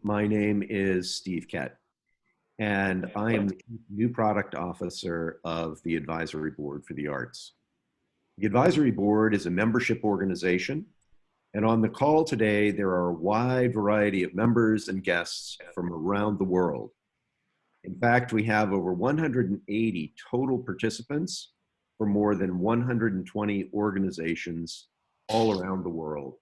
My name is Steve Kett, and I am the new product officer of the Advisory Board for the Arts. The Advisory Board is a membership organization, and on the call today, there are a wide variety of members and guests from around the world. In fact, we have over 180 total participants from more than 120 organizations all around the world.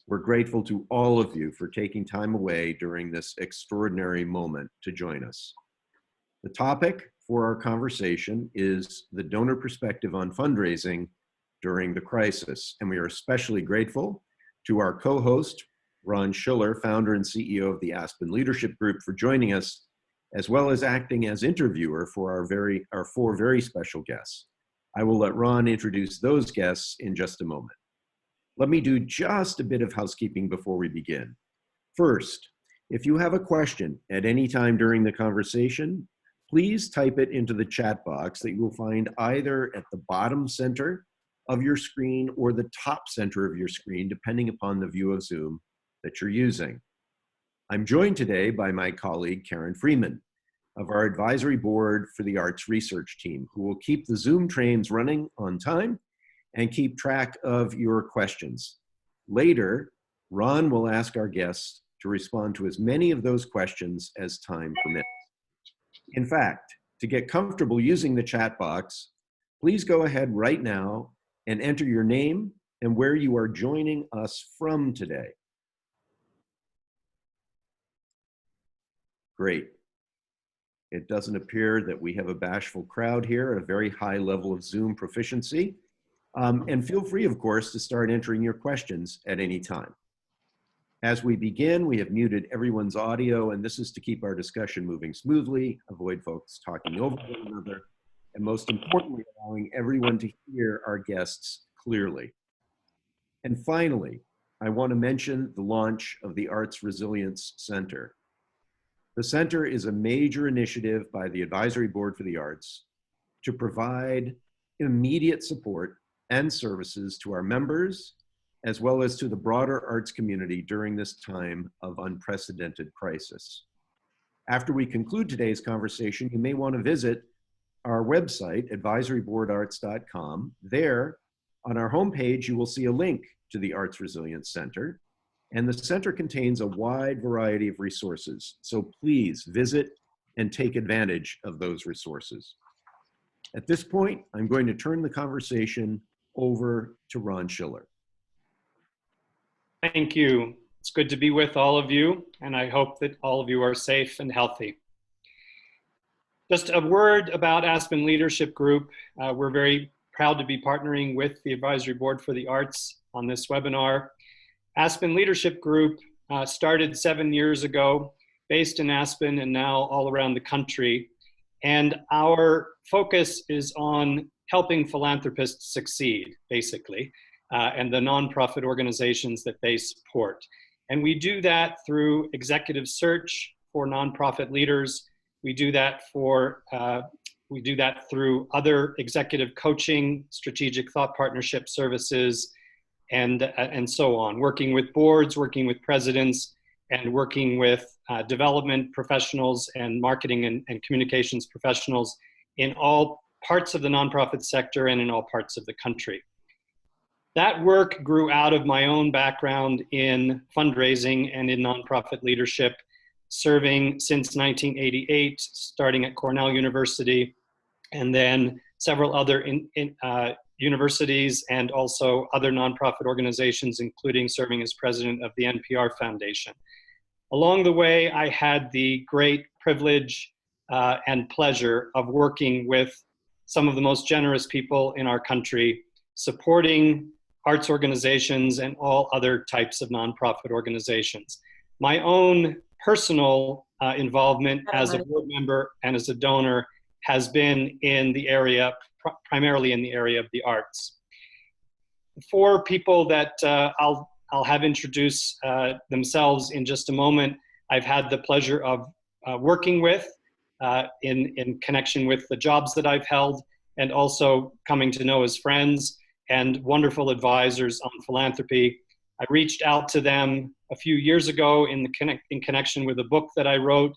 We're grateful to all of you for taking time away during this extraordinary moment to join us. The topic for our conversation is the donor perspective on fundraising during the crisis, and we are especially grateful to our co-host, Ron Schiller, founder and CEO of the Aspen Leadership Group, for joining us, as well as acting as interviewer for our four very special guests. I will let Ron introduce those guests in just a moment. Let me do just a bit of housekeeping before we begin. First, if you have a question at any time during the conversation, please type it into the chat box that you will find either at the bottom center of your screen or the top center of your screen, depending upon the view of Zoom that you're using. I'm joined today by my colleague, Karen Freeman, of our Advisory Board for the Arts Research Team, who will keep the Zoom trains running on time and keep track of your questions. Later, Ron will ask our guests to respond to as many of those questions as time permits. In fact, to get comfortable using the chat box, please go ahead right now and enter your name and where you are joining us from today. Great. It doesn't appear that we have a bashful crowd here at a very high level of Zoom proficiency. And feel free, of course, to start entering your questions at any time. As we begin, we have muted everyone's audio, and this is to keep our discussion moving smoothly, avoid folks talking over one another, and most importantly, allowing everyone to hear our guests clearly. And finally, I want to mention the launch of the Arts Resilience Center. The center is a major initiative by the Advisory Board for the Arts to provide immediate support and services to our members, as well as to the broader arts community during this time of unprecedented crisis. After we conclude today's conversation, you may want to visit our website, advisoryboardarts.com. There, on our homepage, you will see a link to the Arts Resilience Center, and the center contains a wide variety of resources. So please visit and take advantage of those resources. At this point, I'm going to turn the conversation over to Ron Schiller. Thank you. It's good to be with all of you, and I hope that all of you are safe and healthy. Just a word about Aspen Leadership Group. We're very proud to be partnering with the Advisory Board for the Arts on this webinar. Aspen Leadership Group started 7 years ago, based in Aspen and now all around the country. And our focus is on helping philanthropists succeed, basically, and the nonprofit organizations that they support. And we do that through executive search for nonprofit leaders. We do that through other executive coaching, strategic thought partnership services, and so on, working with boards, working with presidents, and working with development professionals and marketing and communications professionals in all parts of the nonprofit sector and in all parts of the country. That work grew out of my own background in fundraising and in nonprofit leadership, serving since 1988, starting at Cornell University, and then several other universities and also other nonprofit organizations, including serving as president of the NPR Foundation. Along the way, I had the great privilege and pleasure of working with some of the most generous people in our country, supporting arts organizations and all other types of nonprofit organizations. My own personal involvement as a board member and as a donor has been in the area, primarily in the area of the arts. For people that I'll have introduce themselves in just a moment, I've had the pleasure of working with in connection with the jobs that I've held, and also coming to know as friends and wonderful advisors on philanthropy. I reached out to them a few years ago in connection with a book that I wrote,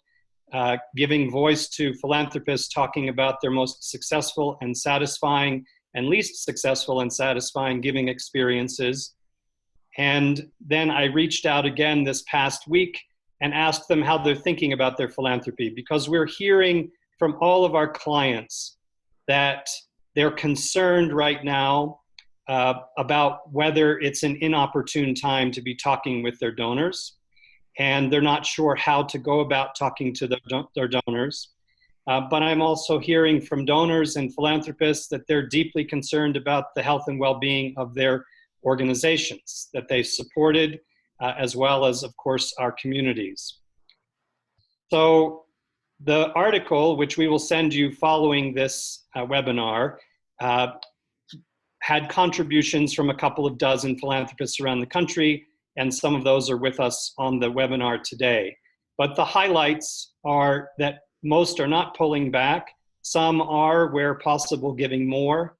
giving voice to philanthropists talking about their most successful and satisfying and least successful and satisfying giving experiences. And then I reached out again this past week and asked them how they're thinking about their philanthropy, because we're hearing from all of our clients that they're concerned right now about whether it's an inopportune time to be talking with their donors, and they're not sure how to go about talking to their donors. But I'm also hearing from donors and philanthropists that they're deeply concerned about the health and well-being of their organizations that they've supported, as well as, of course, our communities. So the article, which we will send you following this webinar, had contributions from a couple of dozen philanthropists around the country, and some of those are with us on the webinar today. But the highlights are that most are not pulling back. Some are, where possible, giving more.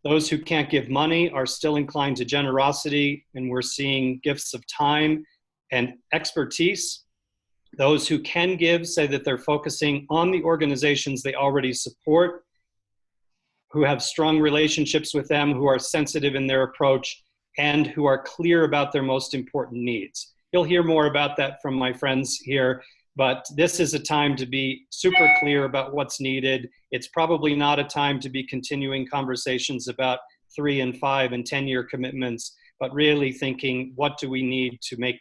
Those who can't give money are still inclined to generosity, and we're seeing gifts of time and expertise. Those who can give say that they're focusing on the organizations they already support, who have strong relationships with them, who are sensitive in their approach, and who are clear about their most important needs. You'll hear more about that from my friends here, but this is a time to be super clear about what's needed. It's probably not a time to be continuing conversations about 3 and 5 and 10-year commitments, but really thinking, what do we need to make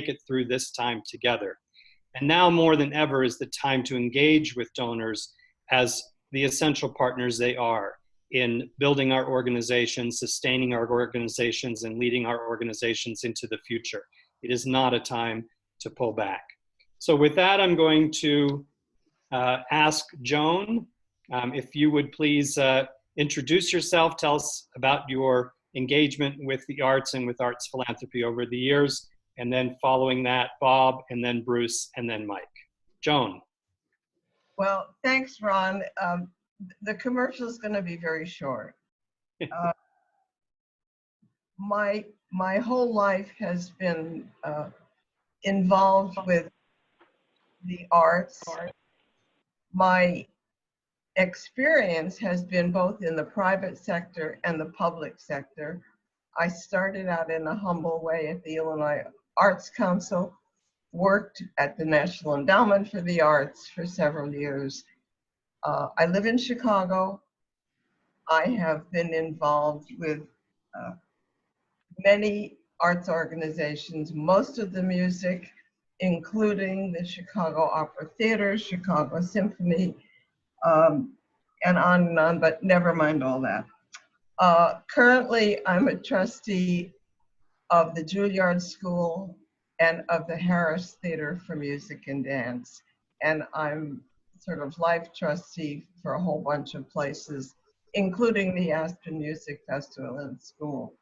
it through this time together? And now more than ever is the time to engage with donors as the essential partners they are in building our organizations, sustaining our organizations, and leading our organizations into the future. It is not a time to pull back. So with that, I'm going to ask Joan, if you would please introduce yourself, tell us about your engagement with the arts and with arts philanthropy over the years, and then following that, Bob, and then Bruce, and then Mike. Joan. Well, thanks, Ron. The commercial is going to be very short. My whole life has been involved with the arts. My experience has been both in the private sector and the public sector. I started out in a humble way at the Illinois Arts Council, worked at the National Endowment for the Arts for several years. I live in Chicago. I have been involved with many arts organizations, most of the music, including the Chicago Opera Theater, Chicago Symphony, and on, but never mind all that. Currently, I'm a trustee of the Juilliard School and of the Harris Theater for Music and Dance. And I'm sort of life trustee for a whole bunch of places, including the Aspen Music Festival and School.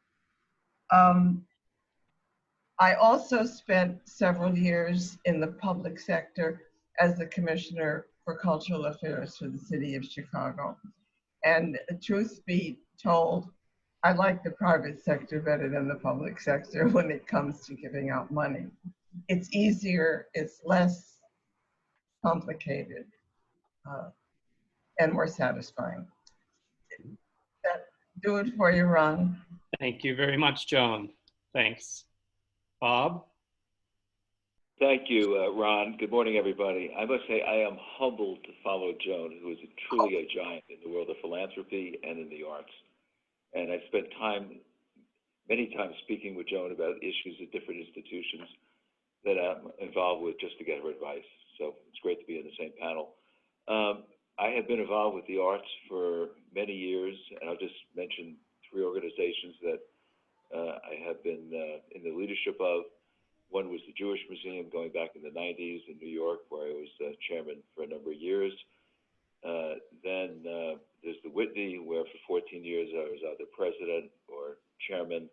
I also spent several years in the public sector as the Commissioner for Cultural Affairs for the City of Chicago. And truth be told, I like the private sector better than the public sector when it comes to giving out money. It's easier, it's less complicated, and more satisfying. That do it for you, Ron. Thank you very much, Joan. Thanks. Bob? Thank you, Ron. Good morning, everybody. I must say I am humbled to follow Joan, who is truly a giant in the world of philanthropy and in the arts. And I spent many times speaking with Joan about issues at different institutions that I'm involved with just to get her advice. So it's great to be in the same panel. I have been involved with the arts for many years, and I'll just mention 3 organizations that I have been in the leadership of. One was the Jewish Museum going back in the 90s in New York, where I was chairman for a number of years. Then there's the Whitney, where for 14 years I was either president or chairman.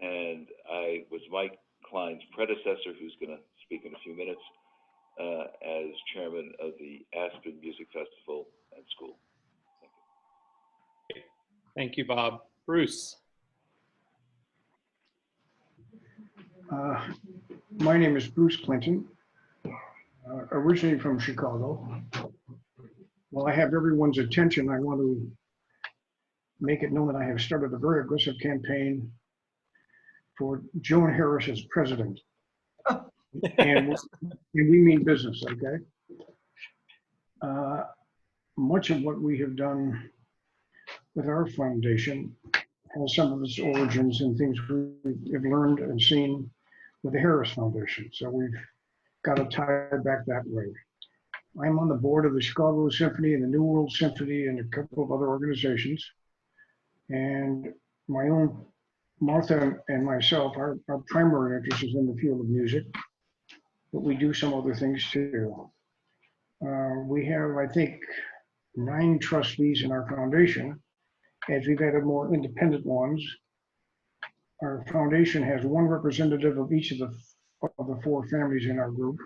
And I was Mike Klein's predecessor, who's going to speak in a few minutes, as chairman of the Aspen Music Festival and School. Thank you. Thank you, Bob. Bruce. My name is Bruce Clinton, originally from Chicago. While I have everyone's attention, I want to make it known that I have started a very aggressive campaign for Joan Harris as president. And we mean business, okay? Much of what we have done with our foundation has some of its origins in things we have learned and seen with the Harris Foundation. So we've got to tie back that way. I'm on the board of the Chicago Symphony and the New World Symphony and a couple of other organizations. And my own, Martha and myself, our primary interest is in the field of music, but we do some other things too. We have, I think, 9 trustees in our foundation. As we've added more independent ones, our foundation has 1 representative of each of the 4 families in our group.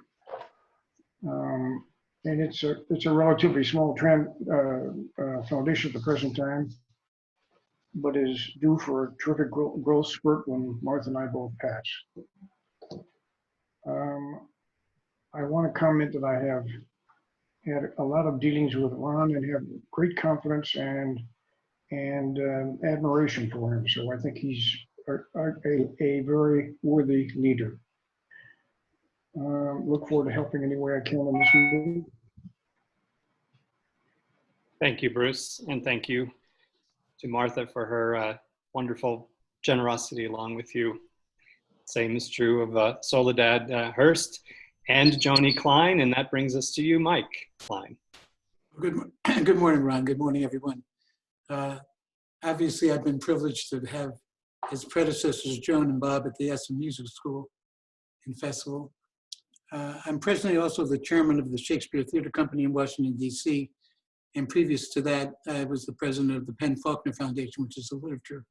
And it's a relatively small foundation at the present time, but is due for a terrific growth spurt when Martha and I both pass. I want to comment that I have had a lot of dealings with Ron and have great confidence and admiration for him. So I think he's a very worthy leader. Look forward to helping any way I can in this meeting. Thank you, Bruce, and thank you to Martha for her wonderful generosity along with you. Same is true of Soledad Hurst and Joni Klein, and that brings us to you, Mike Klein. Good morning, Ron. Good morning, everyone. Obviously, I've been privileged to have his predecessors, Joan and Bob, at the Aspen Music School and Festival. I'm presently also the chairman of the Shakespeare Theater Company in Washington, D.C. And previous to that, I was the president of the Penn Faulkner Foundation, which is a literature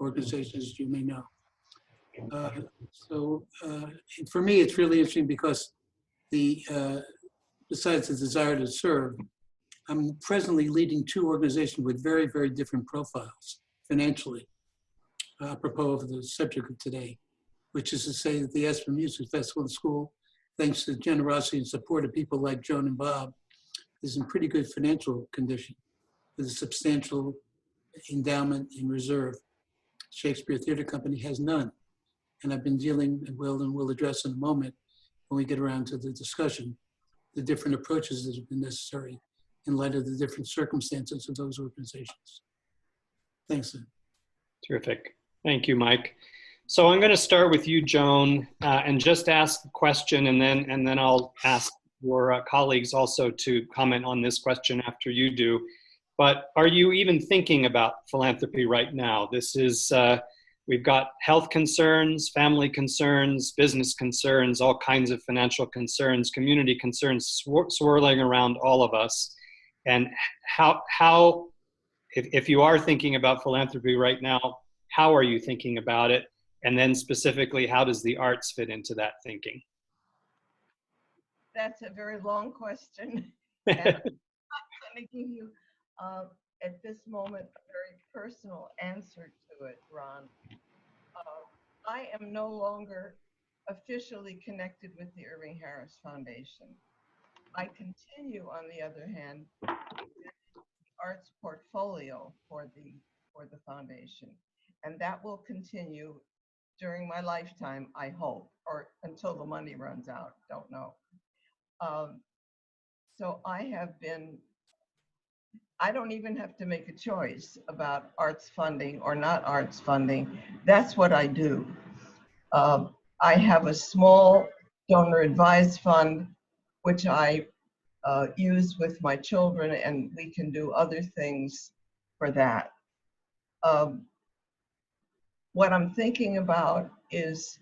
organization, as you may know. For me, it's really interesting because besides the desire to serve, I'm presently leading 2 organizations with very, very different profiles financially, apropos of the subject of today, which is to say that the Aspen Music Festival and School, thanks to the generosity and support of people like Joan and Bob, is in pretty good financial condition with a substantial endowment in reserve. Shakespeare Theater Company has none. And I've been dealing, and we'll address in a moment when we get around to the discussion, the different approaches that have been necessary in light of the different circumstances of those organizations. Thanks, Lynn. Terrific. Thank you, Mike. So I'm going to start with you, Joan, and just ask the question, and then I'll ask your colleagues also to comment on this question after you do. But are you even thinking about philanthropy right now? This is, we've got health concerns, family concerns, business concerns, all kinds of financial concerns, community concerns swirling around all of us. And how if you are thinking about philanthropy right now, how are you thinking about it? And then specifically, how does the arts fit into that thinking? That's a very long question. And I'm going to give you, at this moment, a very personal answer to it, Ron. I am no longer officially connected with the Irving Harris Foundation. I continue, on the other hand, the arts portfolio for the foundation, and that will continue during my lifetime, I hope, or until the money runs out. Don't know. So I don't even have to make a choice about arts funding or not arts funding. That's what I do. I have a small donor advised fund, which I use with my children, and we can do other things for that. What I'm thinking about is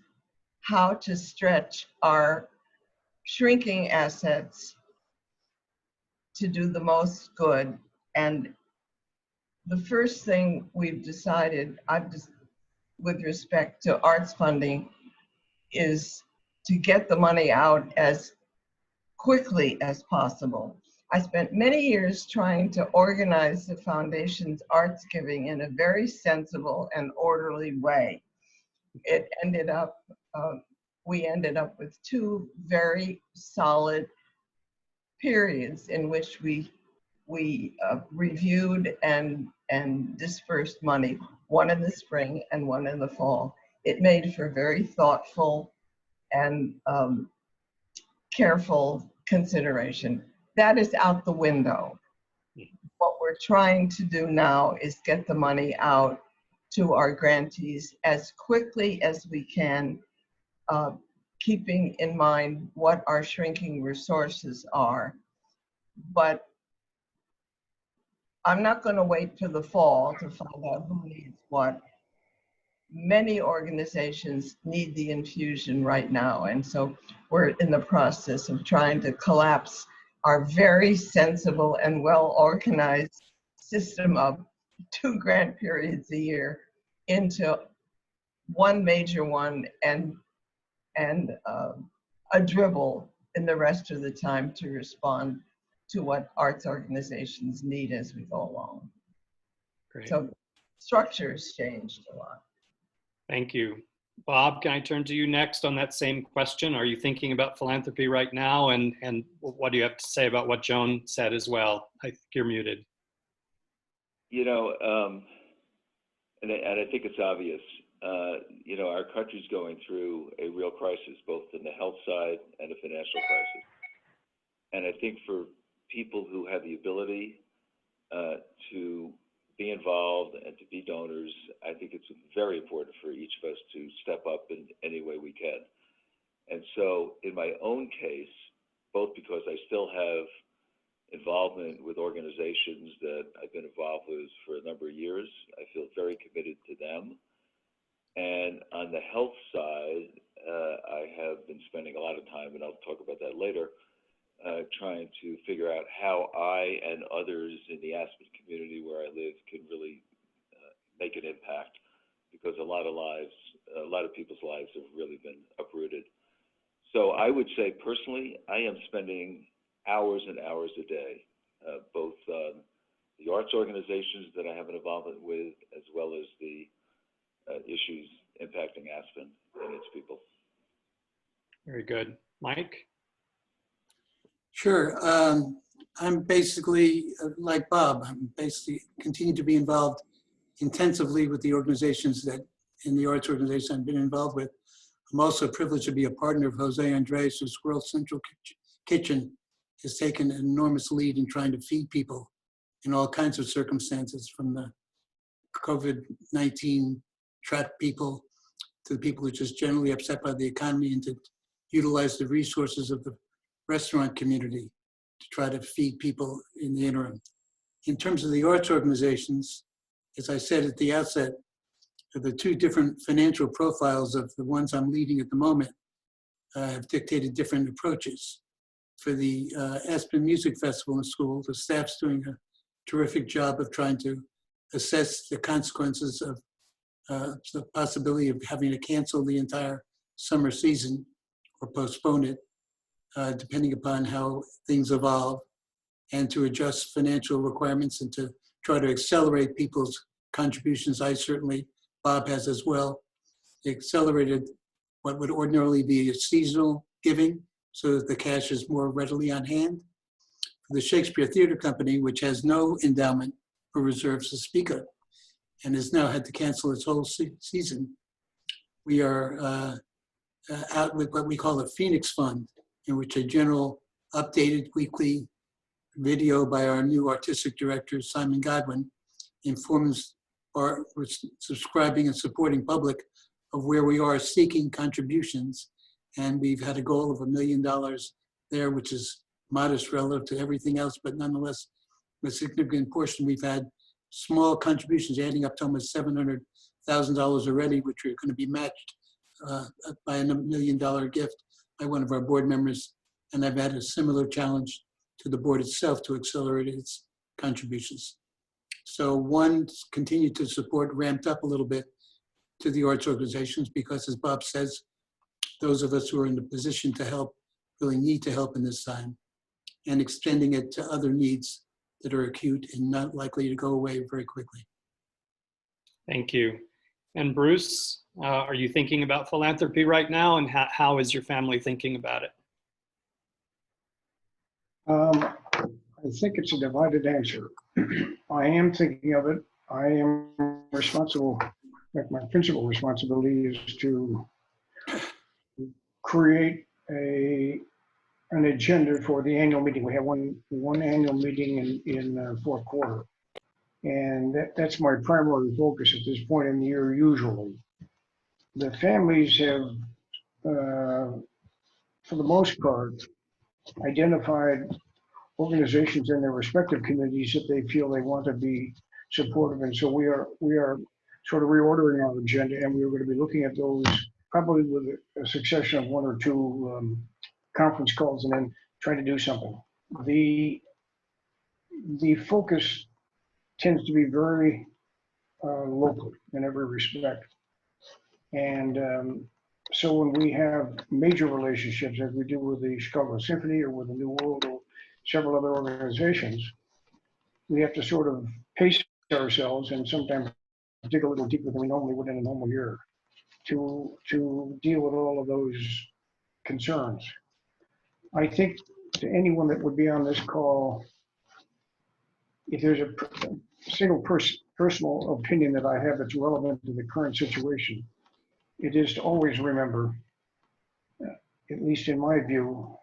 how to stretch our shrinking assets to do the most good. And the first thing we've decided, with respect to arts funding, is to get the money out as quickly as possible. I spent many years trying to organize the foundation's arts giving in a very sensible and orderly way. It ended up we ended up with 2 very solid periods in which we reviewed and dispersed money, one in the spring and one in the fall. It made for very thoughtful and careful consideration. That is out the window. What we're trying to do now is get the money out to our grantees as quickly as we can, keeping in mind what our shrinking resources are. But I'm not going to wait till the fall to find out who needs what. Many organizations need the infusion right now, and so we're in the process of trying to collapse our very sensible and well-organized system of 2 grant periods a year into one major one and a dribble in the rest of the time to respond to what arts organizations need as we go along. Great. So structure's changed a lot. Thank you. Bob, can I turn to you next on that same question? Are you thinking about philanthropy right now? And what do you have to say about what Joan said as well? I think you're muted. You know, and I think it's obvious, you know, our country's going through a real crisis, both in the health side and a financial crisis. And I think for people who have the ability to be involved and to be donors, I think it's very important for each of us to step up in any way we can. And so in my own case, both because I still have involvement with organizations that I've been involved with for a number of years, I feel very committed to them. And on the health side, I have been spending a lot of time, and I'll talk about that later, trying to figure out how I and others in the Aspen community where I live can really make an impact, because a lot of people's lives have really been uprooted. So I would say personally, I am spending hours and hours a day, both the arts organizations that I have an involvement with, as well as the issues impacting Aspen and its people. Very good. Mike? Sure. I'm basically like Bob. I'm basically continue to be involved intensively with the organizations that in the arts organizations I've been involved with. I'm also privileged to be a partner of Jose Andres, whose World Central Kitchen has taken an enormous lead in trying to feed people in all kinds of circumstances, from the COVID-19 trapped people to the people who are just generally upset by the economy, and to utilize the resources of the restaurant community to try to feed people in the interim. In terms of the arts organizations, as I said at the outset, the 2 different financial profiles of the ones I'm leading at the moment have dictated different approaches. For the Aspen Music Festival and School, the staff's doing a terrific job of trying to assess the consequences of the possibility of having to cancel the entire summer season or postpone it, depending upon how things evolve, and to adjust financial requirements and to try to accelerate people's contributions. I certainly, Bob has as well, accelerated what would ordinarily be a seasonal giving so that the cash is more readily on hand. For the Shakespeare Theater Company, which has no endowment or reserves to speak of, and has now had to cancel its whole season, we are out with what we call a Phoenix Fund, in which a general updated weekly video by our new artistic director, Simon Godwin, informs our subscribing and supporting public of where we are seeking contributions. And we've had a goal of $1 million there, which is modest relative to everything else, but nonetheless, a significant portion. We've had small contributions adding up to almost $700,000 already, which are going to be matched by a $1 million gift by one of our board members. And I've had a similar challenge to the board itself to accelerate its contributions. So one, continued to support, ramped up a little bit to the arts organizations, because as Bob says, those of us who are in the position to help really need to help in this time, and extending it to other needs that are acute and not likely to go away very quickly. Thank you. And Bruce, are you thinking about philanthropy right now, and how is your family thinking about it? I think it's a divided answer. I am thinking of it. I am responsible, like my principal responsibility is to create an agenda for the annual meeting. We have one annual meeting in fourth quarter. And that's my primary focus at this point in the year usually. The families have, for the most part, identified organizations in their respective communities that they feel they want to be supportive. And so we are sort of reordering our agenda, and we're going to be looking at those probably with a succession of one or two conference calls and then try to do something. The focus tends to be very local in every respect. And so when we have major relationships, as we do with the Chicago Symphony or with the New World or several other organizations, we have to sort of pace ourselves and sometimes dig a little deeper than we normally would in a normal year to deal with all of those concerns. I think to anyone that would be on this call, if there's a single personal opinion that I have that's relevant to the current situation, it is to always remember, at least in my view,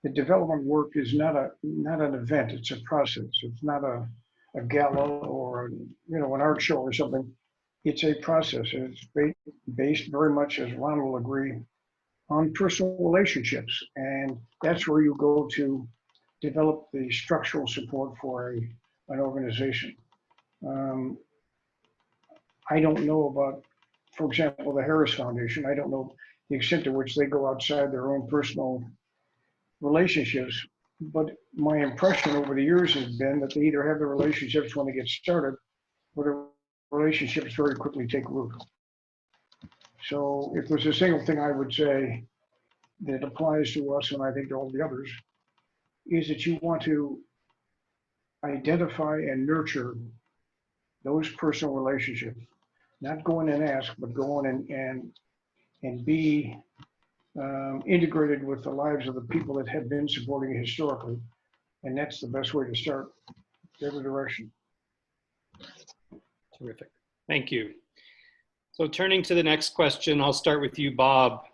the development work is not an event, it's a process. It's not a gala or an art show or something. It's a process, and it's based very much, as Ron will agree, on personal relationships. And that's where you go to develop the structural support for an organization. I don't know about, for example, the Harris Foundation. I don't know the extent to which they go outside their own personal relationships, but my impression over the years has been that they either have the relationships when they get started, or the relationships very quickly take root. So if there's a single thing I would say that applies to us, and I think to all the others, is that you want to identify and nurture those personal relationships. Not go in and ask, but go in and be integrated with the lives of the people that have been supporting it historically. And that's the best way to start every direction. Terrific. Thank you. So turning to the next question, I'll start with you, Bob.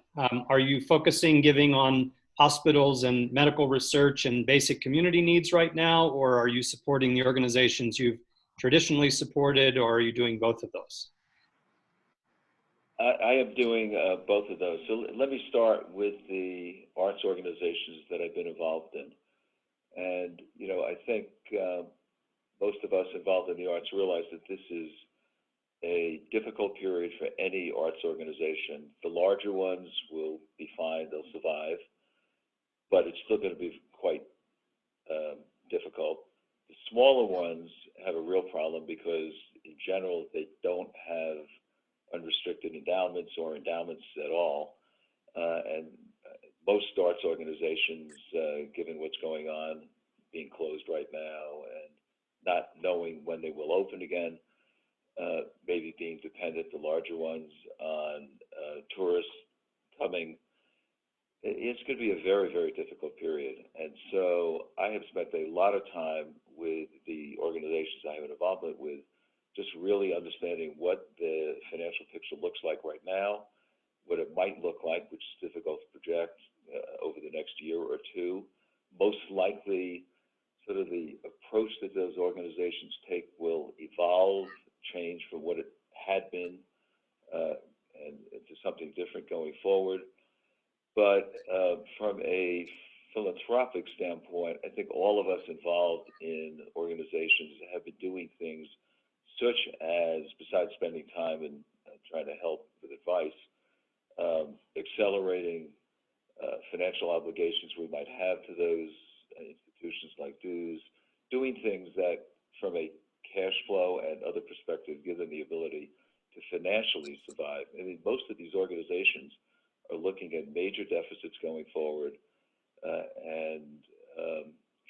Are you focusing giving on hospitals and medical research and basic community needs right now, or are you supporting the organizations you've traditionally supported, or are you doing both of those? I am doing both of those. So let me start with the arts organizations that I've been involved in. And, I think most of us involved in the arts realize that this is a difficult period for any arts organization. The larger ones will be fine, they'll survive, but it's still going to be quite difficult. The smaller ones have a real problem because, in general, they don't have unrestricted endowments or endowments at all. And most arts organizations, given what's going on, being closed right now and not knowing when they will open again, maybe being dependent, the larger ones, on tourists coming, it's going to be a very, very difficult period. And so I have spent a lot of time with the organizations I have an involvement with, just really understanding what the financial picture looks like right now, what it might look like, which is difficult to project over the next year or two. Most likely, sort of the approach that those organizations take will evolve, change from what it had been and to something different going forward. But from a philanthropic standpoint, I think all of us involved in organizations have been doing things such as, besides spending time and trying to help with advice, accelerating financial obligations we might have to those institutions like dues, doing things that from a cash flow and other perspective give them the ability to financially survive. I mean, most of these organizations are looking at major deficits going forward and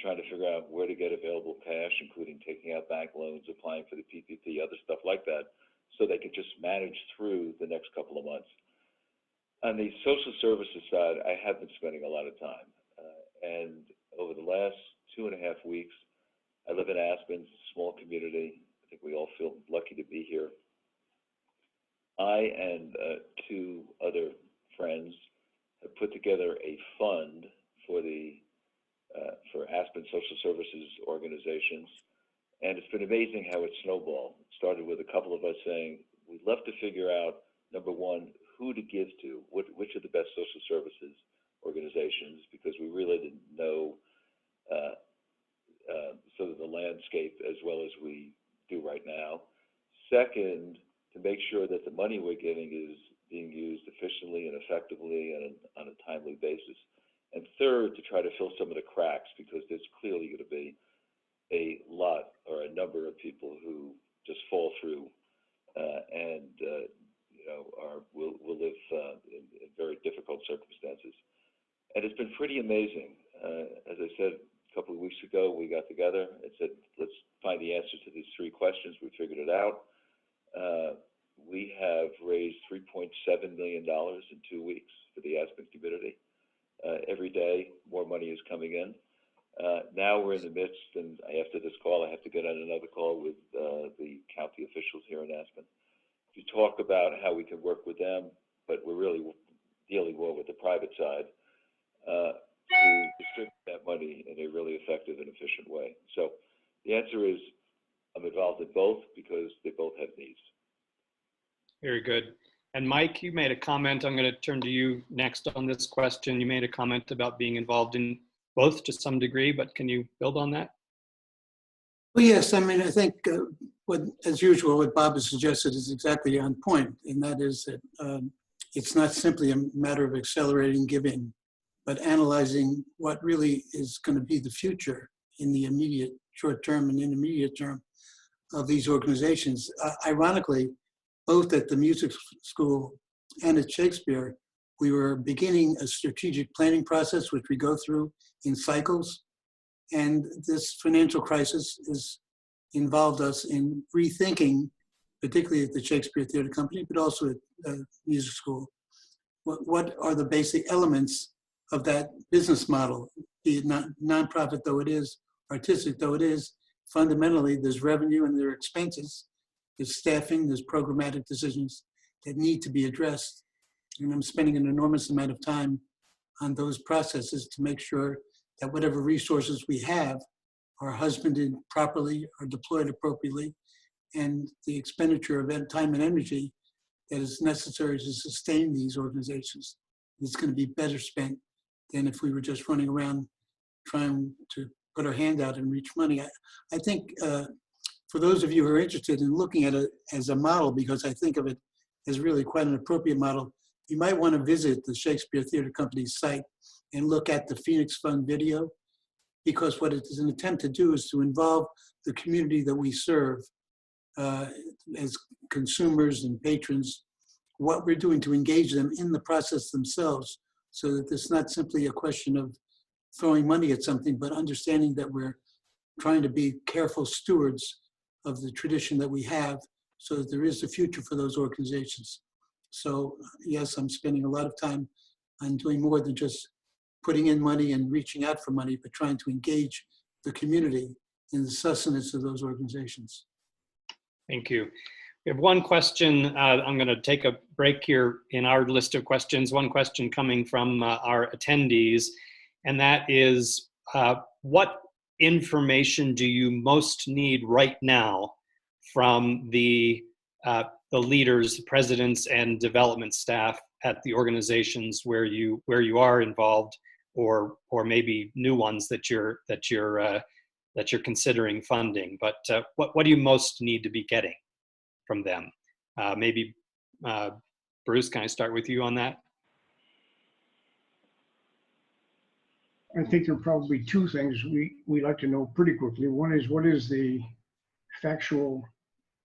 trying to figure out where to get available cash, including taking out bank loans, applying for the PPP, other stuff like that, so they can just manage through the next couple of months. On the social services side, I have been spending a lot of time. And over the last 2.5 weeks, I live in Aspen, a small community. I think we all feel lucky to be here. I and 2 other friends have put together a fund for for Aspen social services organizations. And it's been amazing how it snowballed. It started with a couple of us saying, we'd love to figure out, number one, who to give to, which are the best social services organizations, because we really didn't know sort of the landscape as well as we do right now. Second, to make sure that the money we're giving is being used efficiently and effectively and on a timely basis. And third, to try to fill some of the cracks, because there's clearly going to be a lot or a number of people who just fall through and will live in very difficult circumstances. And it's been pretty amazing. As I said a couple of weeks ago, we got together and said, let's find the answer to these 3 questions. We figured it out. We have raised $3.7 million in 2 weeks for the Aspen community. Every day, more money is coming in. Now we're in the midst, and after this call, I have to get on another call with the county officials here in Aspen to talk about how we can work with them, but we're really dealing more with the private side to distribute that money in a really effective and efficient way. So the answer is I'm involved in both because they both have needs. Very good. And Mike, you made a comment. I'm going to turn to you next on this question. You made a comment about being involved in both to some degree, but can you build on that? Well, yes. I mean, I think as usual, what Bob has suggested is exactly on point, and that is that it's not simply a matter of accelerating giving, but analyzing what really is going to be the future in the immediate short term and intermediate term of these organizations. Ironically, both at the music school and at Shakespeare, we were beginning a strategic planning process, which we go through in cycles. And this financial crisis has involved us in rethinking, particularly at the Shakespeare Theatre Company, but also at music school, what are the basic elements of that business model, be it nonprofit though it is, artistic though it is. Fundamentally, there's revenue and there are expenses. There's staffing, there's programmatic decisions that need to be addressed. And I'm spending an enormous amount of time on those processes to make sure that whatever resources we have are husbanded properly, are deployed appropriately, and the expenditure of time and energy that is necessary to sustain these organizations is going to be better spent than if we were just running around trying to put our hand out and reach money. I think for those of you who are interested in looking at it as a model, because I think of it as really quite an appropriate model, you might want to visit the Shakespeare Theatre Company's site and look at the Phoenix Fund video, because what it is an attempt to do is to involve the community that we serve as consumers and patrons, what we're doing to engage them in the process themselves, so that it's not simply a question of throwing money at something, but understanding that we're trying to be careful stewards of the tradition that we have, so that there is a future for those organizations. So yes, I'm spending a lot of time on doing more than just putting in money and reaching out for money, but trying to engage the community in the sustenance of those organizations. Thank you. We have one question. I'm going to take a break here in our list of questions. One question coming from our attendees, and that is, what information do you most need right now from the leaders, presidents, and development staff at the organizations where you are involved, or maybe new ones that you're considering funding? But what do you most need to be getting from them? Maybe Bruce, can I start with you on that? I think there are probably 2 things we like to know pretty quickly. One is, what is the factual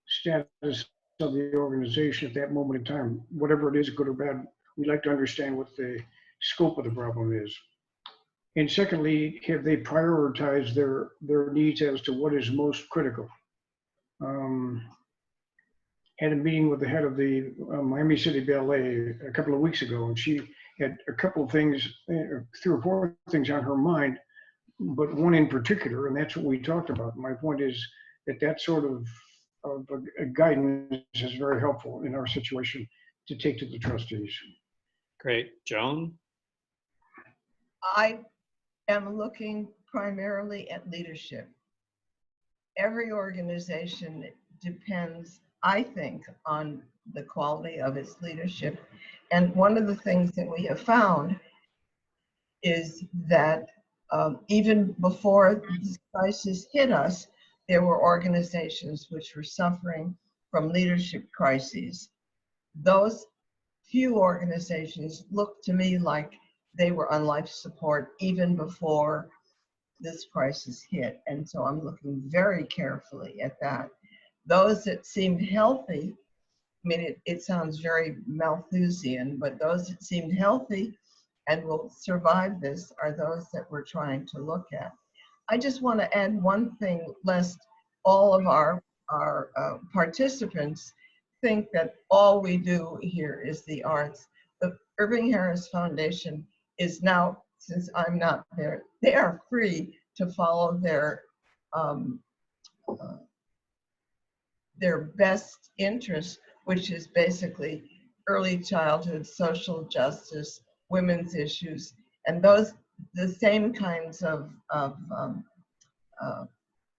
status of the organization at that moment in time? Whatever it is, good or bad, we'd like to understand what the scope of the problem is. And secondly, have they prioritized their needs as to what is most critical? had a meeting with the head of the Miami City Ballet a couple of weeks ago, and she had a couple of things, 3 or 4 things on her mind, but one in particular, and that's what we talked about. My point is that that sort of a guidance is very helpful in our situation to take to the trustees. Great. Joan? I am looking primarily at leadership. Every organization depends, I think, on the quality of its leadership. And one of the things that we have found is that even before this crisis hit us, there were organizations which were suffering from leadership crises. Those few organizations looked to me like they were on life support even before this crisis hit. And so I'm looking very carefully at that. Those that seemed healthy, I mean, it sounds very Malthusian, but those that seemed healthy and will survive this are those that we're trying to look at. I just want to add one thing, lest all of our participants think that all we do here is the arts. The Irving Harris Foundation is now, since I'm not there, they are free to follow their best interests, which is basically early childhood, social justice, women's issues, and those, the same kinds of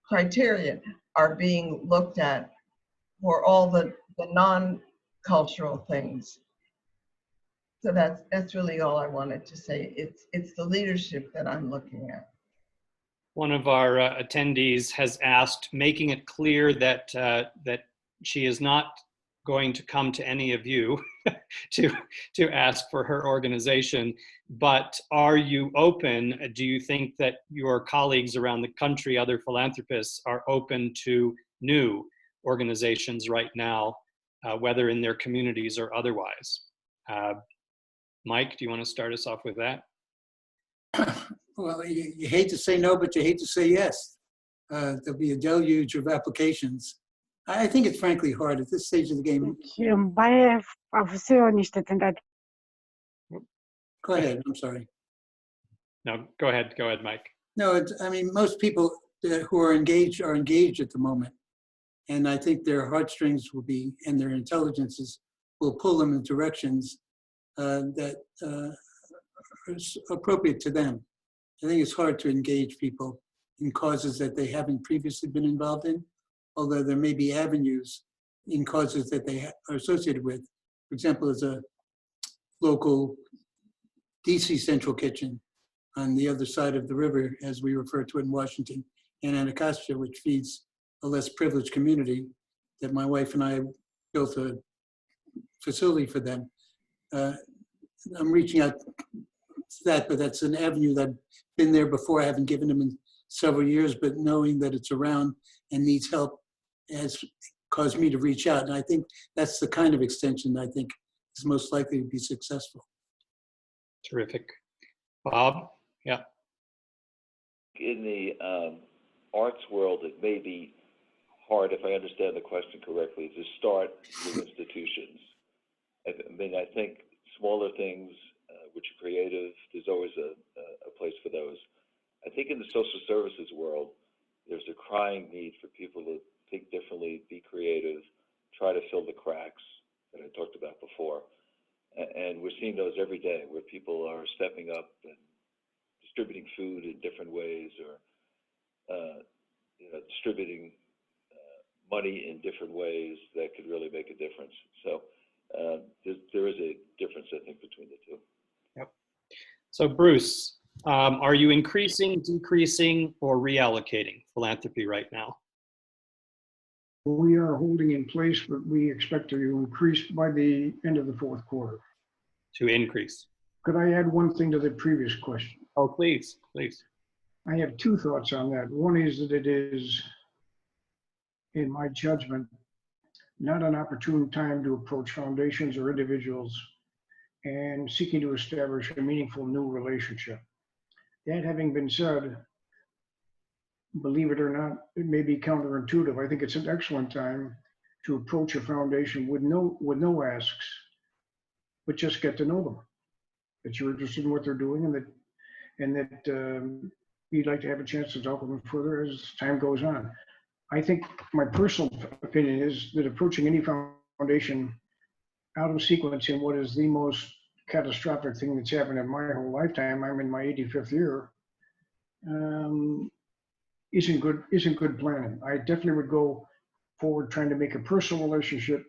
criteria are being looked at for all the non-cultural things. So that's really all I wanted to say. It's the leadership that I'm looking at. One of our attendees has asked, making it clear that that she is not going to come to any of you to ask for her organization, but are you open? Do you think that your colleagues around the country, other philanthropists, are open to new organizations right now, whether in their communities or otherwise? Mike, do you want to start us off with that? Well, you hate to say no, but you hate to say yes. There'll be a deluge of applications. I think it's frankly hard at this stage of the game. Go ahead, I'm sorry. No, go ahead, Mike. No, I mean, most people who are engaged at the moment. And I think their heartstrings will be, and their intelligences will pull them in directions that are appropriate to them. I think it's hard to engage people in causes that they haven't previously been involved in, although there may be avenues in causes that they are associated with. For example, there's a local DC Central Kitchen on the other side of the river, as we refer to it in Washington, in Anacostia, which feeds a less privileged community, that my wife and I built a facility for them. I'm reaching out to that, but that's an avenue that I've been there before. I haven't given them in several years, but knowing that it's around and needs help has caused me to reach out. And I think that's the kind of extension I think is most likely to be successful. Terrific. Bob? Yeah. In the arts world, it may be hard, if I understand the question correctly, to start new institutions. I mean, I think smaller things which are creative, there's always a place for those. I think in the social services world, there's a crying need for people to think differently, be creative, try to fill the cracks that I talked about before. And we're seeing those every day, where people are stepping up and distributing food in different ways, or distributing money in different ways that could really make a difference. So there is a difference, I think, between the two. Yep. So Bruce, are you increasing, decreasing, or reallocating philanthropy right now? We are holding in place, but we expect to increase by the end of the fourth quarter. To increase. Could I add one thing to the previous question? Oh, please, please. I have two thoughts on that. One is that it is, in my judgment, not an opportune time to approach foundations or individuals and seeking to establish a meaningful new relationship. That having been said, believe it or not, it may be counterintuitive. I think it's an excellent time to approach a foundation with no asks, but just get to know them. That you're interested in what they're doing, and that you'd like to have a chance to talk with them further as time goes on. I think my personal opinion is that approaching any foundation out of sequence in what is the most catastrophic thing that's happened in my whole lifetime, I'm in my 85th year, isn't good planning. I definitely would go forward trying to make a personal relationship,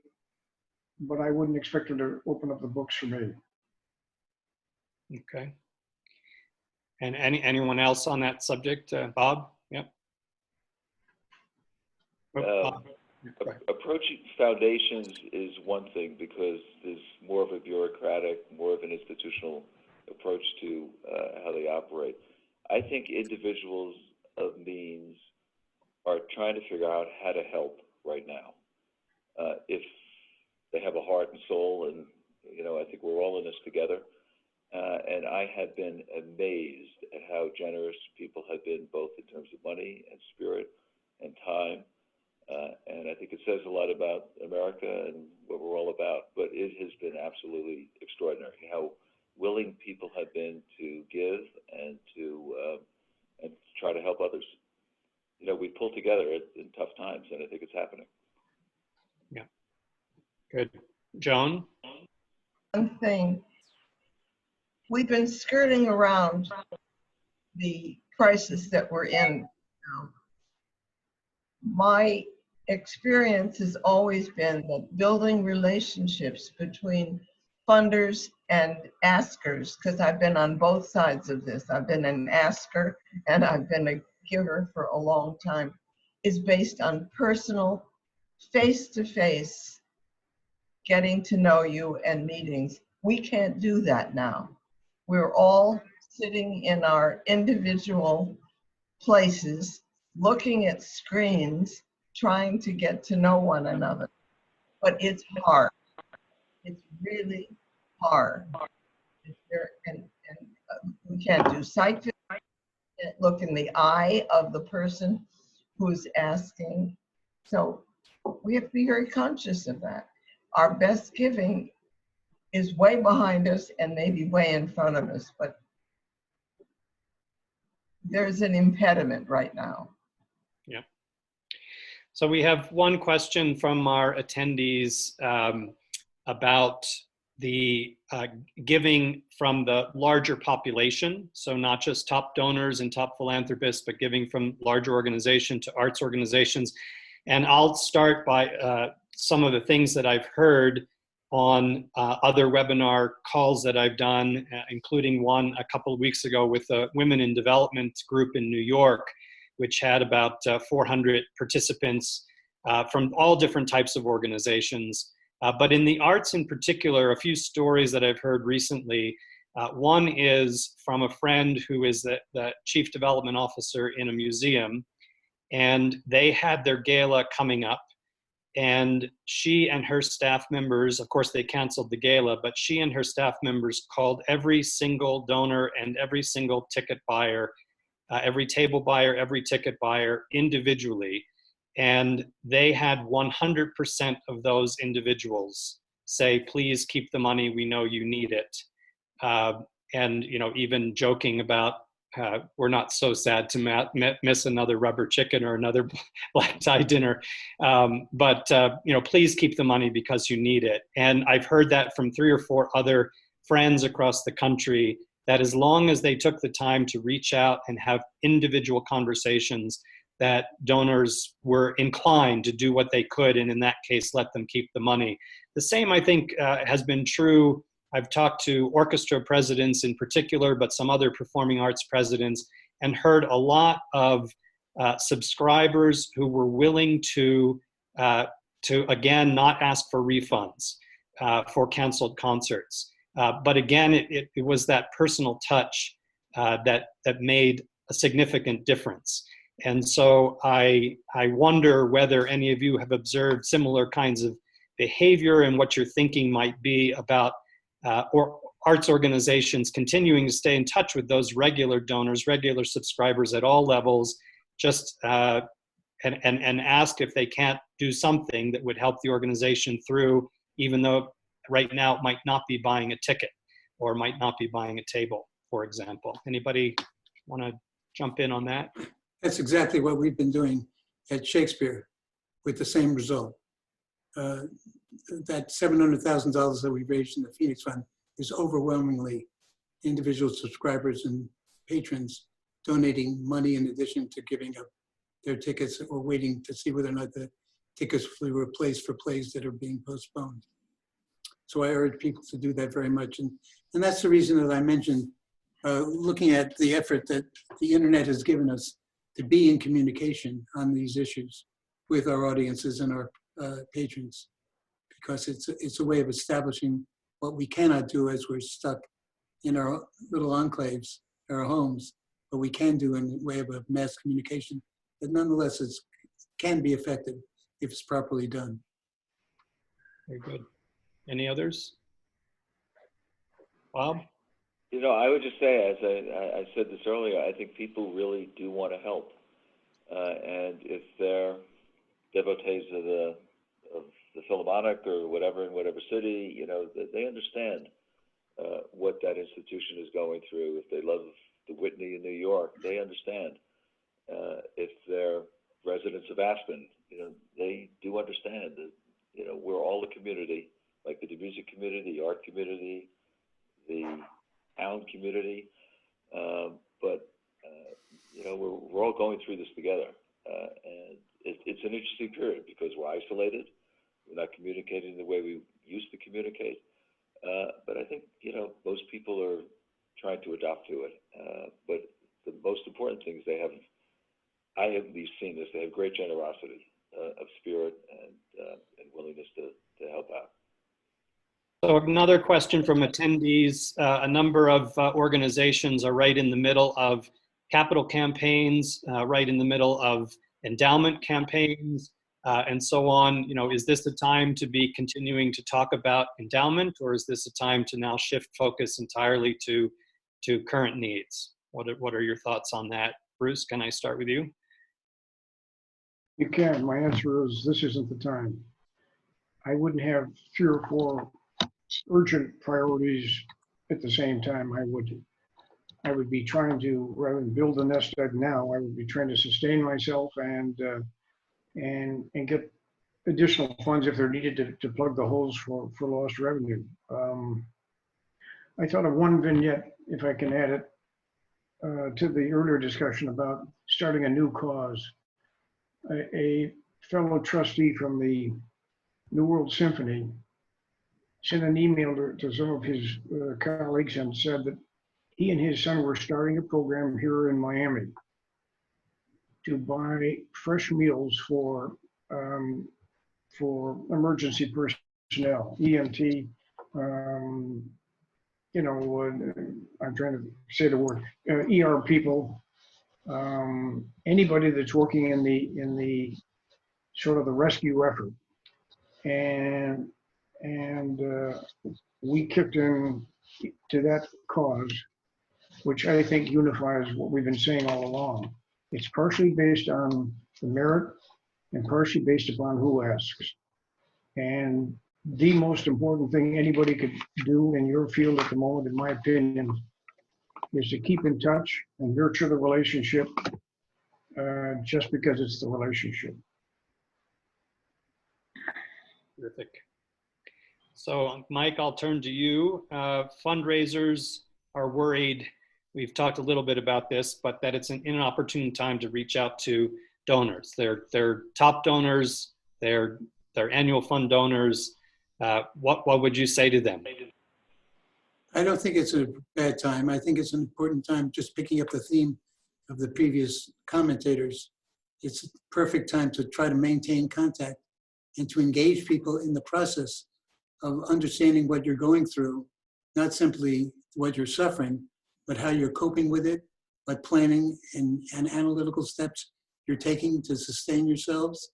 but I wouldn't expect them to open up the books for me. Okay. And anyone else on that subject? Bob? Yep. Bob. Approaching foundations is one thing because there's more of a bureaucratic, more of an institutional approach to how they operate. I think individuals of means are trying to figure out how to help right now. If they have a heart and soul, and I think we're all in this together. And I have been amazed at how generous people have been, both in terms of money and spirit and time. And I think it says a lot about America and what we're all about, but it has been absolutely extraordinary how willing people have been to give and to try to help others. We pull together in tough times, and I think it's happening. Yeah. Good. Joan? One thing, we've been skirting around the crisis that we're in now. My experience has always been that building relationships between funders and askers, because I've been on both sides of this. I've been an asker and I've been a giver for a long time, is based on personal, face-to-face getting to know you and meetings. We can't do that now. We're all sitting in our individual places, looking at screens, trying to get to know one another. But it's hard. It's really hard. And we can't do sight visit, can't look in the eye of the person who's asking. So we have to be very conscious of that. Our best giving is way behind us and maybe way in front of us, but there's an impediment right now. Yeah. So we have one question from our attendees about the giving from the larger population. So not just top donors and top philanthropists, but giving from larger organizations to arts organizations. And I'll start by some of the things that I've heard on other webinar calls that I've done, including one a couple of weeks ago with a Women in Development group in New York, which had about 400 participants from all different types of organizations. But in the arts in particular, a few stories that I've heard recently. One is from a friend who is the chief development officer in a museum, and they had their gala coming up. And she and her staff members, of course they canceled the gala, but she and her staff members called every single donor and every single ticket buyer, every table buyer, every ticket buyer individually. And they had 100% of those individuals say, please keep the money, we know you need it. And even joking about, we're not so sad to miss another rubber chicken or another black tie dinner, but please keep the money because you need it. And I've heard that from 3 or 4 other friends across the country, that as long as they took the time to reach out and have individual conversations, that donors were inclined to do what they could, and in that case, let them keep the money. The same, I think, has been true. I've talked to orchestra presidents in particular, but some other performing arts presidents, and heard a lot of subscribers who were willing to again, not ask for refunds for canceled concerts. But again, it was that personal touch that made a significant difference. And so I wonder whether any of you have observed similar kinds of behavior and what your thinking might be about or arts organizations continuing to stay in touch with those regular donors, regular subscribers at all levels, just and ask if they can't do something that would help the organization through, even though right now it might not be buying a ticket or might not be buying a table, for example. Anybody want to jump in on that? That's exactly what we've been doing at Shakespeare with the same result. That $700,000 that we raised in the Phoenix Fund is overwhelmingly individual subscribers and patrons donating money in addition to giving up their tickets or waiting to see whether or not the tickets will be replaced for plays that are being postponed. So I urge people to do that very much. And that's the reason that I mentioned looking at the effort that the internet has given us to be in communication on these issues with our audiences and our patrons, because it's a way of establishing what we cannot do as we're stuck in our little enclaves, our homes, but we can do in a way of a mass communication that nonetheless can be effective if it's properly done. Very good. Any others? Bob? You know, I would just say, as I said this earlier, I think people really do want to help. And if they're devotees of the Philharmonic or whatever in whatever city, you know, they understand what that institution is going through. If they love the Whitney in New York, they understand. If they're residents of Aspen, you know, they do understand that, you know, we're all a community, like the music community, the art community, the town community, but you know, we're all going through this together, and it's an interesting period because we're isolated, we're not communicating the way we used to communicate, but I think, you know, most people are trying to adapt to it, but the most important thing is I have at least seen this, they have great generosity of spirit and willingness to help out. So another question from attendees. A number of organizations are right in the middle of capital campaigns, right in the middle of endowment campaigns, and so on. You know, is this the time to be continuing to talk about endowment, or is this a time to now shift focus entirely to current needs? What are your thoughts on that? Bruce, can I start with you? You can. My answer is this isn't the time. I wouldn't have 3 or 4 urgent priorities at the same time. I would be trying to, rather than build a nest egg now, I would be trying to sustain myself and get additional funds if they're needed to plug the holes for lost revenue. I thought of one vignette, if I can add it, to the earlier discussion about starting a new cause. A fellow trustee from the New World Symphony sent an email to some of his colleagues and said that he and his son were starting a program here in Miami to buy fresh meals for emergency personnel, EMT, you know, I'm trying to say the word, ER people, anybody that's working in the sort of the rescue effort. And we kicked in to that cause, which I think unifies what we've been saying all along. It's partially based on the merit and partially based upon who asks. And the most important thing anybody could do in your field at the moment, in my opinion, is to keep in touch and nurture the relationship just because it's the relationship. Terrific. So Mike, I'll turn to you. Fundraisers are worried, we've talked a little bit about this, but that it's an inopportune time to reach out to donors. They're top donors, they're annual fund donors. What would you say to them? I don't think it's a bad time. I think it's an important time, just picking up the theme of the previous commentators. It's a perfect time to try to maintain contact and to engage people in the process of understanding what you're going through, not simply what you're suffering, but how you're coping with it, what planning and analytical steps you're taking to sustain yourselves,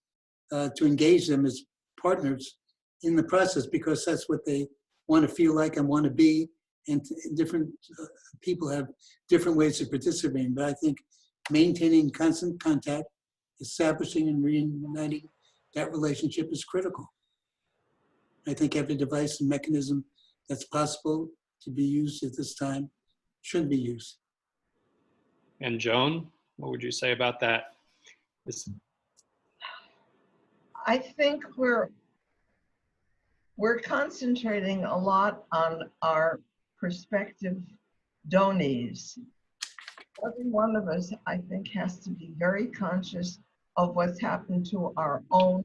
to engage them as partners in the process, because that's what they want to feel like and want to be. And different people have different ways of participating. But I think maintaining constant contact establishing and reuniting that relationship is critical. I think every device and mechanism that's possible to be used at this time should be used. And Joan, what would you say about that? I think we're concentrating a lot on our prospective donees. Every one of us, I think, has to be very conscious of what's happened to our own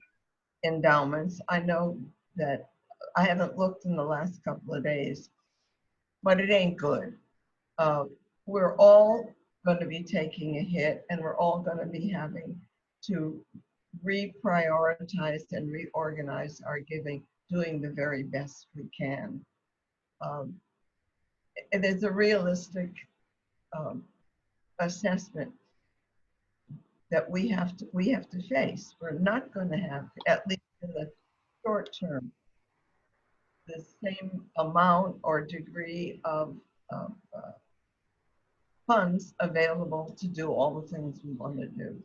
endowments. I know that I haven't looked in the last couple of days, but it ain't good. We're all going to be taking a hit, and we're all going to be having to reprioritize and reorganize our giving, doing the very best we can. It is a realistic assessment that we have to face. We're not going to have, at least in the short term, the same amount or degree of funds available to do all the things we want to do.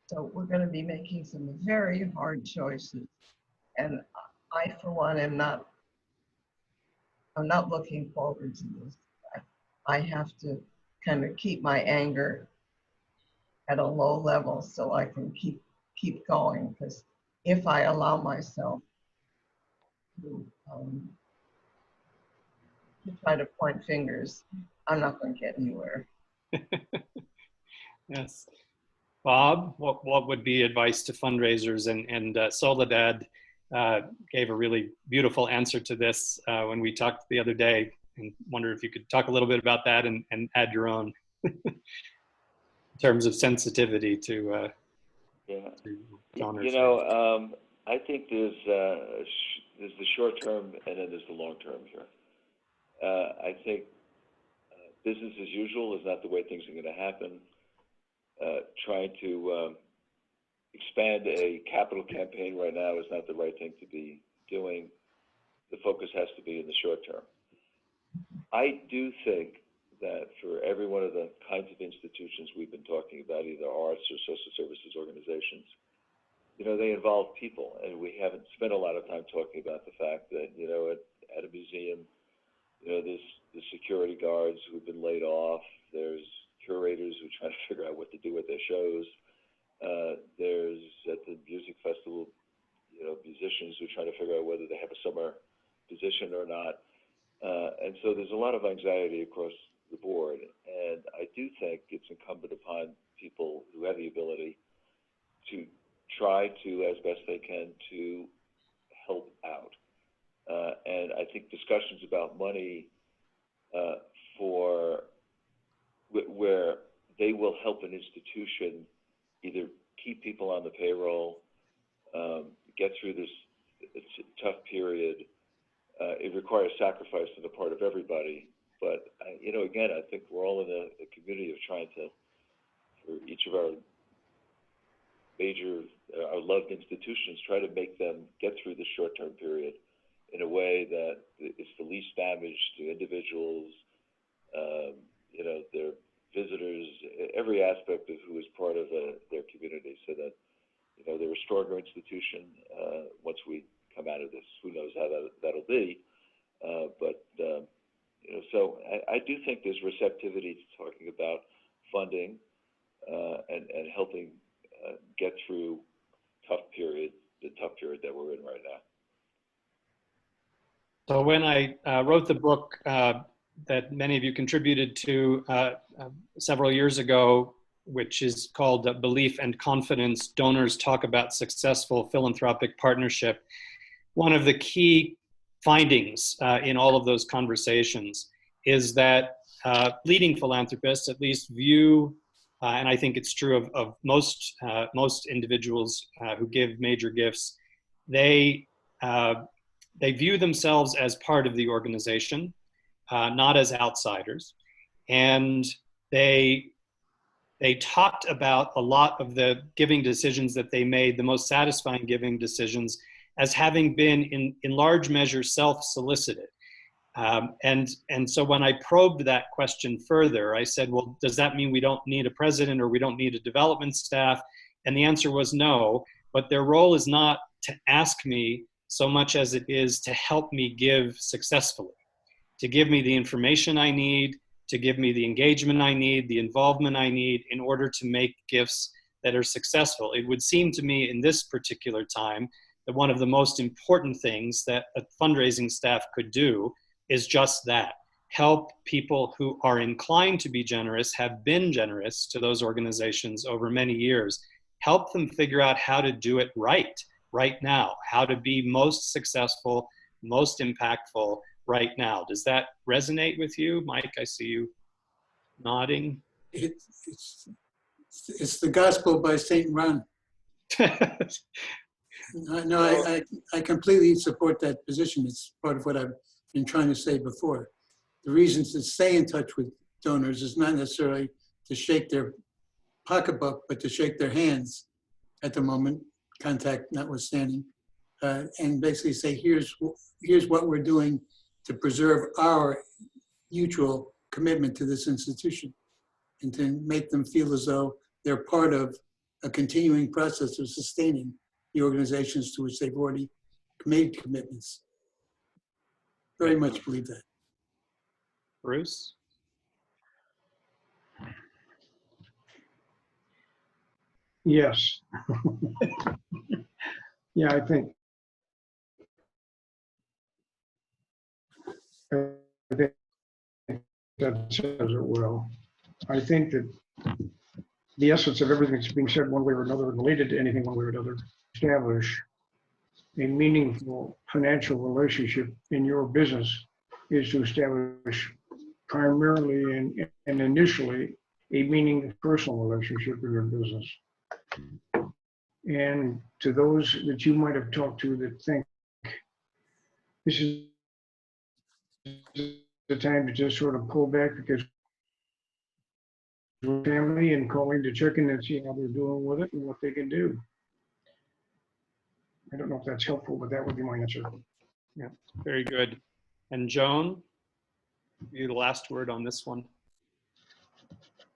So we're going to be making some very hard choices, and I, for one, I'm not looking forward to this. I have to kind of keep my anger at a low level so I can keep going, because if I allow myself to try to point fingers, I'm not going to get anywhere. Yes. Bob, what would be advice to fundraisers? And Soledad gave a really beautiful answer to this when we talked the other day, and wonder if you could talk a little bit about that and add your own in terms of sensitivity to donors. I think there's the short term and then there's the long term here. I think business as usual is not the way things are going to happen. Trying to expand a capital campaign right now is not the right thing to be doing. The focus has to be in the short term. I do think that for every one of the kinds of institutions we've been talking about, either arts or social services organizations, they involve people, and we haven't spent a lot of time talking about the fact that, at a museum, there's the security guards who've been laid off, there's curators who try to figure out what to do with their shows, there's at the music festival, musicians who try to figure out whether they have a summer position or not. And so there's a lot of anxiety across the board, and I do think it's incumbent upon people who have the ability to try to, as best they can, to help out. And I think discussions about money where they will help an institution either keep people on the payroll, get through this tough period. It requires sacrifice on the part of everybody. But, again, I think we're all in a community of trying to, for each of our our loved institutions, try to make them get through the short-term period in a way that is the least damage to individuals, their visitors, every aspect of who is part of their community, so that, they're a stronger institution once we come out of this. Who knows how that'll be. So I do think there's receptivity to talking about funding and helping get through the tough period that we're in right now. So when I wrote the book that many of you contributed to several years ago, which is called Belief and Confidence, Donors Talk About Successful Philanthropic Partnership, one of the key findings in all of those conversations is that leading philanthropists at least view, and I think it's true of most individuals who give major gifts, they view themselves as part of the organization, not as outsiders. And they talked about a lot of the giving decisions that they made, the most satisfying giving decisions, as having been in large measure self-solicited. And so when I probed that question further, I said, well, does that mean we don't need a president or we don't need a development staff? And the answer was no, but their role is not to ask me so much as it is to help me give successfully, to give me the information I need, to give me the engagement I need, the involvement I need in order to make gifts that are successful. It would seem to me in this particular time that one of the most important things that a fundraising staff could do is just that. Help people who are inclined to be generous, have been generous to those organizations over many years. Help them figure out how to do it right now, how to be most successful, most impactful right now. Does that resonate with you? Mike, I see you nodding. It's the gospel by St. Ron. No, I completely support that position. It's part of what I've been trying to say before. The reason to stay in touch with donors is not necessarily to shake their pocketbook, but to shake their hands at the moment, contact notwithstanding, and basically say, here's what we're doing to preserve our mutual commitment to this institution, and to make them feel as though they're part of a continuing process of sustaining the organizations to which they've already made commitments. Very much believe that. Bruce? Yes. Yeah, I think that says it well. I think that the essence of everything that's being said one way or another, related to anything one way or another, establish a meaningful financial relationship in your business is to establish primarily and initially a meaningful personal relationship in your business. And to those that you might have talked to that think this is the time to just sort of pull back because we're family, and calling to check in and see how they're doing with it and what they can do. I don't know if that's helpful, but that would be my answer. Yeah, very good. And Joan, you the last word on this one.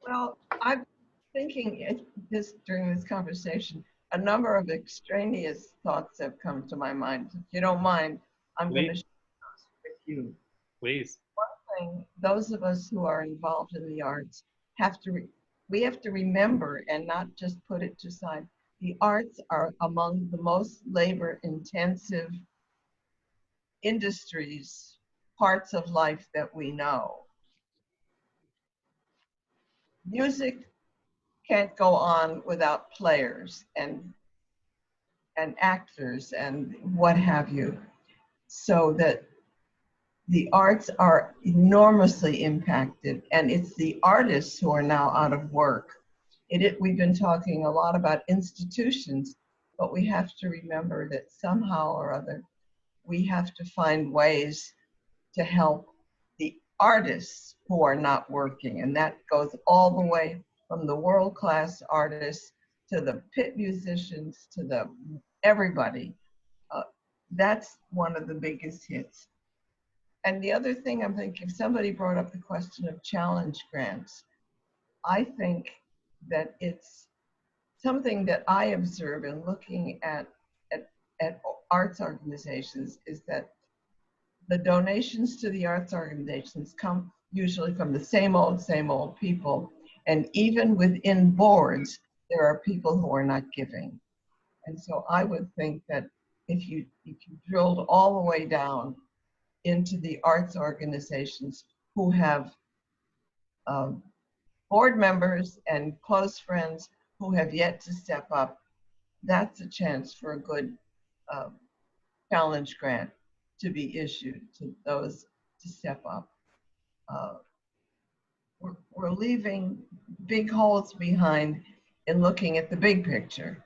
Well, I'm thinking during this conversation, a number of extraneous thoughts have come to my mind. If you don't mind, I'm going to share those with you. Please. One thing, those of us who are involved in the arts we have to remember and not just put it to side. The arts are among the most labor-intensive industries, parts of life that we know. Music can't go on without players and actors and what have you. So that the arts are enormously impacted, and it's the artists who are now out of work. We've been talking a lot about institutions, but we have to remember that somehow or other, we have to find ways to help the artists who are not working. And that goes all the way from the world-class artists to the pit musicians to everybody. That's one of the biggest hits. And the other thing I'm thinking, if somebody brought up the question of challenge grants, I think that it's something that I observe in looking at arts organizations is that the donations to the arts organizations come usually from the same old people. And even within boards, there are people who are not giving. And so I would think that if you drilled all the way down into the arts organizations who have board members and close friends who have yet to step up, that's a chance for a good challenge grant to be issued to those to step up. We're leaving big holes behind in looking at the big picture,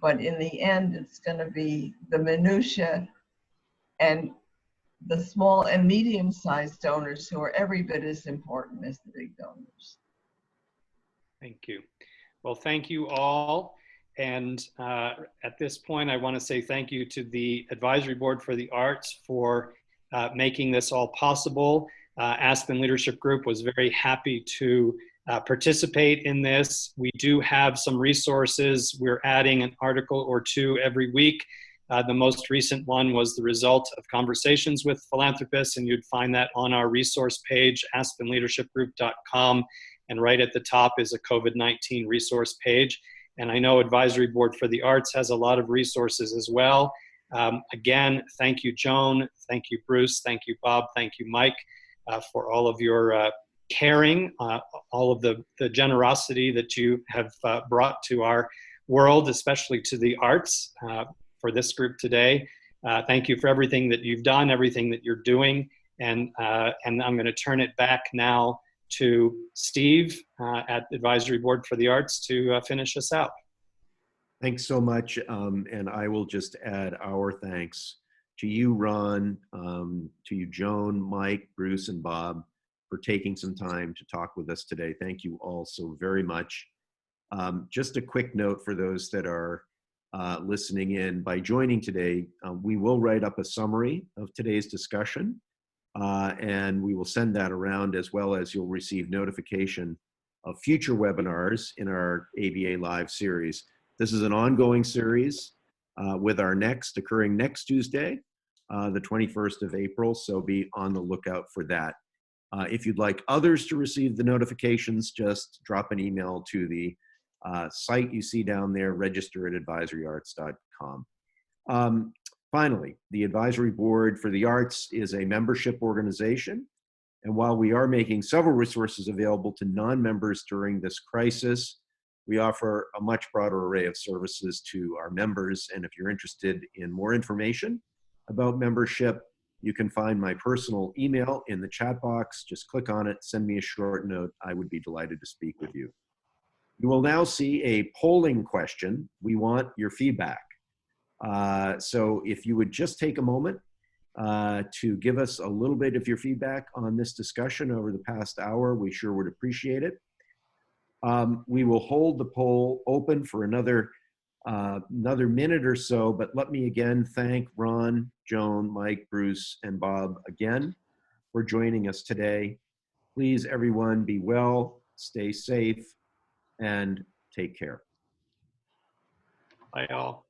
but in the end, it's going to be the minutia and the small and medium-sized donors who are every bit as important as the big donors. Thank you. Well, thank you all. And at this point, I want to say thank you to the Advisory Board for the Arts for making this all possible. Aspen Leadership Group was very happy to participate in this. We do have some resources. We're adding an article or two every week. The most recent one was the result of conversations with philanthropists, and you'd find that on our resource page, aspenleadershipgroup.com, and right at the top is a COVID-19 resource page. And I know Advisory Board for the Arts has a lot of resources as well. Again, thank you, Joan. Thank you, Bruce. Thank you, Bob. Thank you, Mike, for all of your caring, all of the generosity that you have brought to our world, especially to the arts for this group today. Thank you for everything that you've done, everything that you're doing. And I'm going to turn it back now to Steve at Advisory Board for the Arts to finish us out. Thanks so much. And I will just add our thanks to you, Ron, to you, Joan, Mike, Bruce, and Bob, for taking some time to talk with us today. Thank you all so very much. Just a quick note for those that are listening in. By joining today, we will write up a summary of today's discussion, and we will send that around, as well as you'll receive notification of future webinars in our ABA Live series. This is an ongoing series with our next occurring next Tuesday, the 21st of April, so be on the lookout for that. If you'd like others to receive the notifications, just drop an email to the site you see down there, register@advisoryarts.com. Finally, the Advisory Board for the Arts is a membership organization, and while we are making several resources available to non-members during this crisis, we offer a much broader array of services to our members. And if you're interested in more information about membership, you can find my personal email in the chat box. Just click on it, send me a short note. I would be delighted to speak with you. You will now see a polling question. We want your feedback. So if you would just take a moment to give us a little bit of your feedback on this discussion over the past hour, we sure would appreciate it. We will hold the poll open for another minute or so, but let me again thank Ron, Joan, Mike, Bruce, and Bob again for joining us today. Please, everyone, be well, stay safe, and take care. Bye, all.